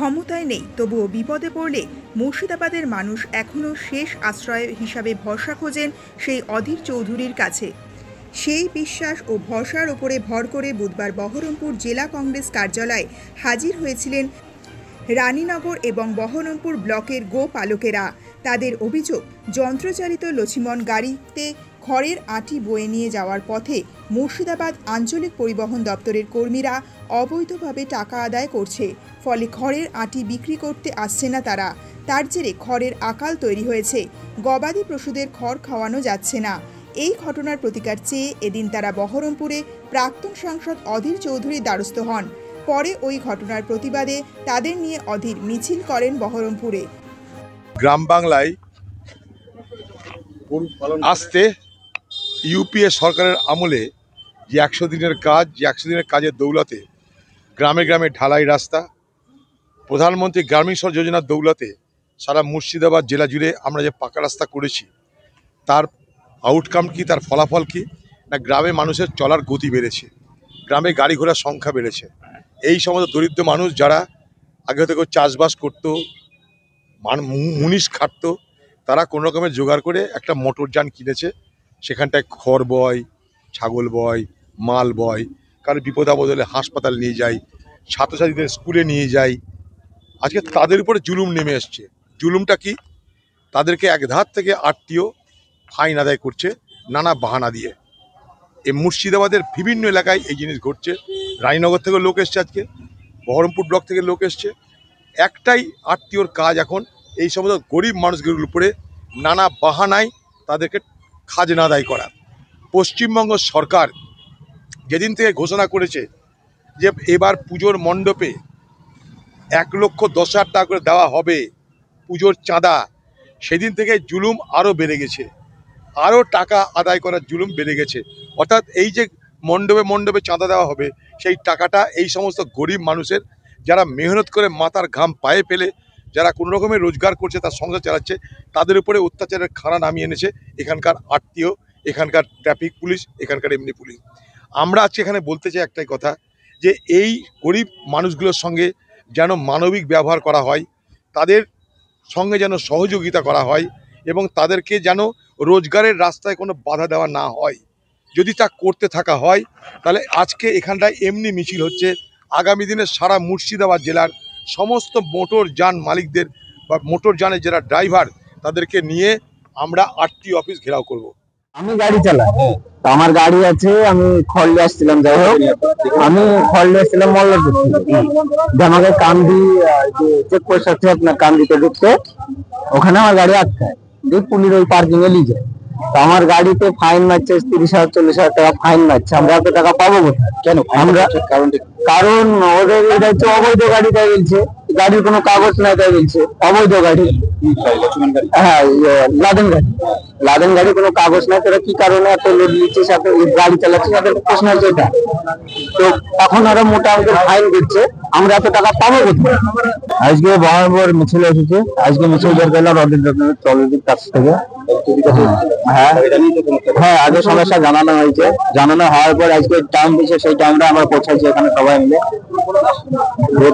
ক্ষমতায় নেই, তবুও বিপদে পড়লে মুর্শিদাবাদের মানুষ এখনও শেষ আশ্রয় হিসাবে ভরসা খোঁজেন সেই অধীর চৌধুরীর কাছে। সেই বিশ্বাস ও ভরসার ওপরে ভর করে বুধবার বহরমপুর জেলা কংগ্রেস কার্যালয়ে হাজির হয়েছিলেন রানীনগর এবং বহরমপুর ব্লকের গোপালকেরা। তাদের অভিযোগ, যন্ত্রচালিত লছিমন গাড়িতে খড়ের আঁটি বয়ে নিয়ে যাওয়ার পথে মুর্শিদাবাদ আঞ্চলিক পরিবহন দপ্তরের কর্মীরা অবৈধভাবে টাকা আদায় করছে। ফলে খড়ের আঁটি বিক্রি করতে আসছে না তারা। তার জেরে খড়ের আকাল তৈরি হয়েছে। গবাদি পশুদের খড় খাওয়ানো যাচ্ছে না। এই ঘটনার প্রতিকার চেয়ে এদিন তারা বহরমপুরে প্রাক্তন সাংসদ অধীর চৌধুরীর দ্বারস্থ হন। পরে ওই ঘটনার প্রতিবাদে তাদের নিয়ে অধীর মিছিল করেন বহরমপুরে। গ্রাম বাংলায় আসতে ইউপিএ সরকারের আমলে যে 100 দিনের কাজ, যে 100 দিনের কাজের দৌলতে গ্রামে গ্রামে ঢালাই রাস্তা, প্রধানমন্ত্রী গ্রামীণ সড়ক যোজনার দৌলতে সারা মুর্শিদাবাদ জেলা জুড়ে আমরা যে পাকা রাস্তা করেছি, তার আউটকাম কি, তার ফলাফল কি না? গ্রামে মানুষের চলার গতি বেড়েছে, গ্রামে গাড়ি ঘোড়ার সংখ্যা বেড়েছে। এই সমস্ত দরিদ্র মানুষ যারা আগে থেকে চাষবাস করতো, মুনিশ খাটতো, তারা কোনো রকমের জোগাড় করে একটা মোটরযান কিনেছে। সেখানটায় খড় বয়, ছাগল বয়, মাল বয়, কারো বিপদ আপদ হলে হাসপাতাল নিয়ে যায়, ছাত্রছাত্রীদের স্কুলে নিয়ে যায়। আজকে তাদের উপরে জুলুম নেমে এসছে। জুলুমটা কি? তাদেরকে এক ধার থেকে আত্মীয় ফাইন আদায় করছে নানা বাহানা দিয়ে। এই মুর্শিদাবাদের বিভিন্ন এলাকায় এই জিনিস ঘটছে। রানীনগর থেকে লোক এসছে, আজকে বহরমপুর ব্লক থেকে লোক এসছে। একটাই আত্মীয়র কাজ এখন এই সমস্ত গরিব মানুষগুলোর উপরে নানা বাহানায় তাদেরকে খাজনা আদায় করা। পশ্চিমবঙ্গ সরকার যেদিন থেকে ঘোষণা করেছে যে এবার পুজোর মণ্ডপে 1,10,000 টাকা করে দেওয়া হবে পুজোর চাঁদা, সেদিন থেকে জুলুম আরও বেড়ে গেছে, আরও টাকা আদায় করার জুলুম বেড়ে গেছে। অর্থাৎ এই যে মণ্ডপে মণ্ডপে চাঁদা দেওয়া হবে, সেই টাকাটা এই সমস্ত গরিব মানুষের, যারা মেহনত করে মাথার ঘাম পায়ে ফেলে, যারা কোনো রকমের রোজগার করছে, তার সংসার চালাচ্ছে, তাদের উপরে অত্যাচারের খাড়া নামিয়ে এনেছে এখানকার আত্মীয়, এখানকার ট্রাফিক পুলিশ, এখানকার এমনি পুলিশ। আমরা আজকে এখানে বলতে চাই একটাই কথা, যে এই গরিব মানুষগুলোর সঙ্গে যেন মানবিক ব্যবহার করা হয়, তাদের সঙ্গে যেন সহযোগিতা করা হয়, এবং তাদেরকে যেন রোজগারের রাস্তায় কোনো বাধা দেওয়া না হয়। যদি তা করতে থাকা হয়, তাহলে আজকে এখানটায় এমনি মিছিল হচ্ছে। আগামী দিনে সারা মুর্শিদাবাদ জেলার সমস্ত মোটর যান মালিকদের বা মোটর যানের যারা ড্রাইভার, তাদেরকে নিয়ে আমরা আরটি অফিস ঘেরাও করব। আমি গাড়ি চালাই, তো আমার গাড়ি আছে, আমি খড়লে আসছিলাম। যাই হোক, আমি খড়লে আসছিলাম মল্লারপুর থেকে। আমাকে কান্দি চেকপোস্ট আছে আপনার, কান্দিতে ঢুকতে, ওখানে আমার গাড়ি আটকায় দিয়ে পুলিশ ওই পার্কিং এ নিয়ে যায়। তো আমার গাড়িতে ফাইন মারছে 30,000 40,000 টাকা ফাইন মারছে। আমরা এত টাকা পাবো কোথায়? কেন? আমরা কারণ ওদের এটা হচ্ছে অবৈধ গাড়ি, তাই বলছে। গাড়ির কোনো কাগজ নাই, তাই বলছে অবৈধ গাড়ি। হ্যাঁ, লাদেন গাড়ি, লাদেন গাড়ি, কোনো কাগজ নাই। তোরা কি কারণে এত লোড নিচ্ছিস, এত গাড়ি চালাচ্ছিস, তাদের প্রশ্ন হচ্ছে এটা। তো তখন ওরা মোটা অঙ্কের ফাইন দিচ্ছে, আমরা এত টাকা পাবো কোথায়? আজকে বহরমপুর মিছিল এসেছে। আজকে মিছিল বের করলাম অধীর চৌধুরীর কাছ থেকে। হ্যাঁ হ্যাঁ, আগে সমস্যা জানানো হয়েছে। জানানো হওয়ার পর আজকে টাইম দিচ্ছে, সেই টাইমটা আমরা পৌঁছাচ্ছি এখানে সবাই মিলে।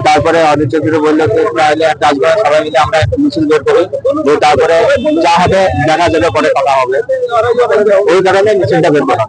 তারপরে অধীর চৌধুরী বললো তাহলে একটা কাজ করে সবাই মিলে আমরা একটা মিছিল বের করি, তারপরে যা হবে দেখা যাবে, পরে কথা হবে। ওই কারণে মিছিলটা বের করা।